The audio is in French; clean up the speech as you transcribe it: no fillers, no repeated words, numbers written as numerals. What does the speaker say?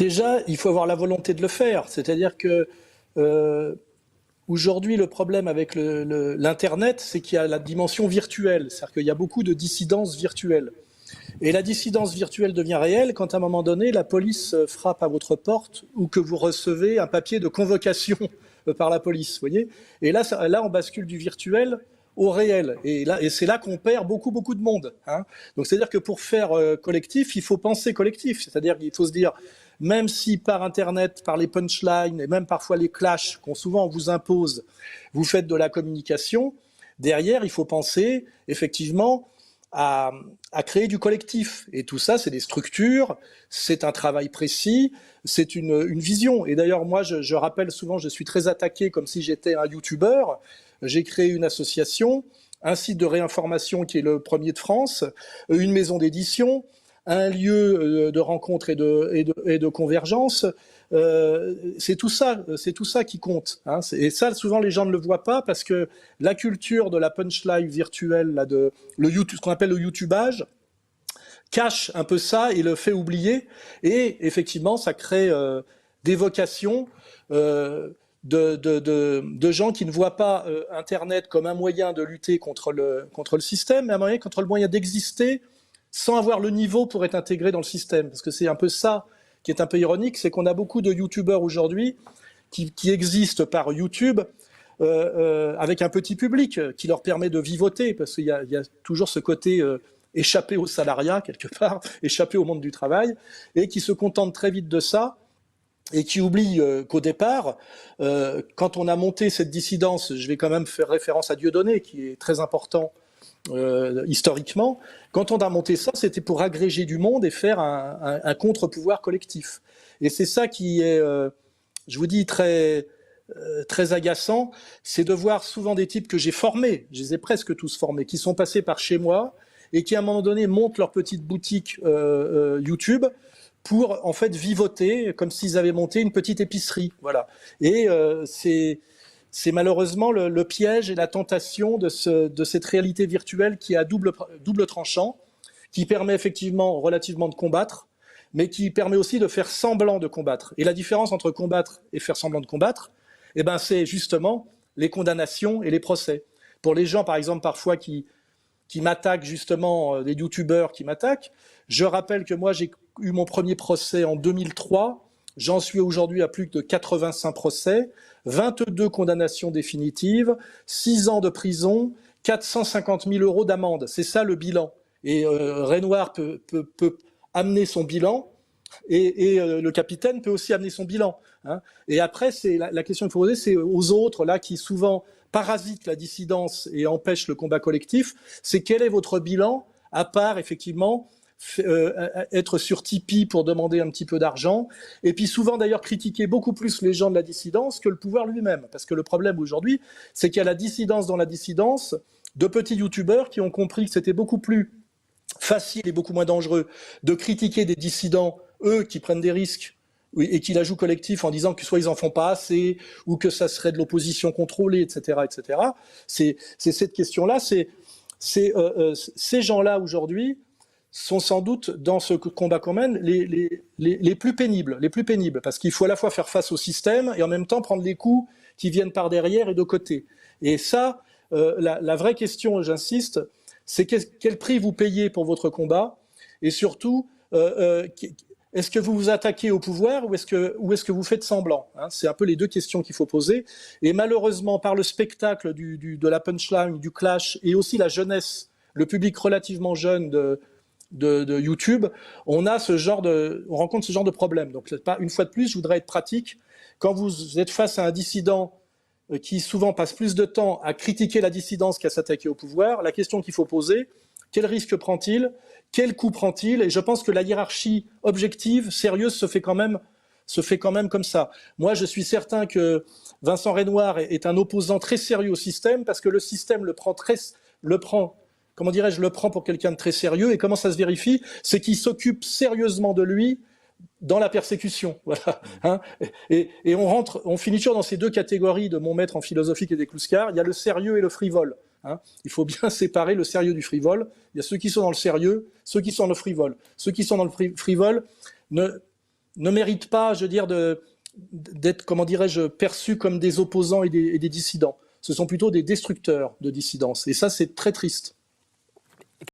Déjà, il faut avoir la volonté de le faire. C'est-à-dire que euh, aujourd'hui, le problème avec l'Internet, c'est qu'il y a la dimension virtuelle. C'est-à-dire qu'il y a beaucoup de dissidence virtuelle. Et la dissidence virtuelle devient réelle quand, à un moment donné, la police frappe à votre porte ou que vous recevez un papier de convocation par la police. Vous voyez. Et là, on bascule du virtuel au réel. Et c'est là qu'on perd beaucoup, beaucoup de monde. Hein. Donc, c'est-à-dire que pour faire collectif, il faut penser collectif. C'est-à-dire qu'il faut se dire, même si par Internet, par les punchlines et même parfois les clashs qu'on souvent vous impose, vous faites de la communication, derrière, il faut penser effectivement à, à créer du collectif. Et tout ça, c'est des structures, c'est un travail précis, c'est une vision. Et d'ailleurs, moi, je rappelle souvent, je suis très attaqué comme si j'étais un YouTuber. J'ai créé une association, un site de réinformation qui est le premier de France, une maison d'édition, un lieu de rencontre et de convergence. C'est tout ça qui compte. Hein. Et ça, souvent, les gens ne le voient pas parce que la culture de la punchline virtuelle, là, ce qu'on appelle le YouTubage, cache un peu ça et le fait oublier. Et effectivement, ça crée des vocations de gens qui ne voient pas Internet comme un moyen de lutter contre le système, mais un moyen contre le moyen d'exister sans avoir le niveau pour être intégré dans le système. Parce que c'est un peu ça qui est un peu ironique, c'est qu'on a beaucoup de youtubeurs aujourd'hui qui existent par YouTube avec un petit public qui leur permet de vivoter, parce qu'il y a toujours ce côté échappé au salariat, quelque part, échappé au monde du travail, et qui se contentent très vite de ça, et qui oublient qu'au départ, quand on a monté cette dissidence, je vais quand même faire référence à Dieudonné, qui est très important historiquement, quand on a monté ça, c'était pour agréger du monde et faire un contre-pouvoir collectif. Et c'est ça qui est, je vous dis, très agaçant, c'est de voir souvent des types que j'ai formés, je les ai presque tous formés, qui sont passés par chez moi et qui à un moment donné montent leur petite boutique YouTube pour en fait vivoter comme s'ils avaient monté une petite épicerie. Voilà. Et c'est malheureusement le piège et la tentation de cette réalité virtuelle qui est à double tranchant, qui permet effectivement relativement de combattre, mais qui permet aussi de faire semblant de combattre. Et la différence entre combattre et faire semblant de combattre, eh ben, c'est justement les condamnations et les procès. Pour les gens, par exemple, parfois qui m'attaquent justement, des youtubeurs qui m'attaquent, je rappelle que moi, j'ai eu mon premier procès en 2003, j'en suis aujourd'hui à plus de 85 procès, 22 condamnations définitives, 6 ans de prison, 450 000 € d'amende. C'est ça le bilan. Et Renoir peut amener son bilan, et le capitaine peut aussi amener son bilan. Hein. Et après, c'est la question qu'il faut poser, c'est aux autres, là, qui souvent parasitent la dissidence et empêchent le combat collectif, c'est quel est votre bilan, à part, effectivement, être sur Tipeee pour demander un petit peu d'argent, et puis souvent d'ailleurs critiquer beaucoup plus les gens de la dissidence que le pouvoir lui-même, parce que le problème aujourd'hui, c'est qu'il y a la dissidence dans la dissidence de petits youtubeurs qui ont compris que c'était beaucoup plus facile et beaucoup moins dangereux de critiquer des dissidents, eux, qui prennent des risques et qui la jouent collectif en disant que soit ils en font pas assez, ou que ça serait de l'opposition contrôlée, etc., etc. C'est cette question-là, ces gens-là aujourd'hui sont sans doute dans ce combat qu'on mène les plus pénibles, parce qu'il faut à la fois faire face au système et en même temps prendre les coups qui viennent par derrière et de côté. Et ça, la vraie question, j'insiste, c'est quel prix vous payez pour votre combat, et surtout, est-ce que vous vous attaquez au pouvoir ou est-ce que vous faites semblant, hein? C'est un peu les deux questions qu'il faut poser. Et malheureusement, par le spectacle de la punchline, du clash, et aussi la jeunesse, le public relativement jeune de YouTube, on rencontre ce genre de problème. Donc, une fois de plus, je voudrais être pratique. Quand vous êtes face à un dissident qui souvent passe plus de temps à critiquer la dissidence qu'à s'attaquer au pouvoir, la question qu'il faut poser, quel risque prend-il? Quel coup prend-il? Et je pense que la hiérarchie objective, sérieuse, se fait quand même comme ça. Moi, je suis certain que Vincent Renoir est un opposant très sérieux au système, parce que le système le prend pour quelqu'un de très sérieux. Et comment ça se vérifie? C'est qu'il s'occupe sérieusement de lui dans la persécution. Voilà. Hein, et on finit toujours dans ces deux catégories de mon maître en philosophie qui est des Clouscar. Il y a le sérieux et le frivole. Hein. Il faut bien séparer le sérieux du frivole. Il y a ceux qui sont dans le sérieux, ceux qui sont dans le frivole. Ceux qui sont dans le frivole ne méritent pas, je veux dire, d'être, comment dirais-je, perçus comme des opposants et des dissidents. Ce sont plutôt des destructeurs de dissidence. Et ça, c'est très triste.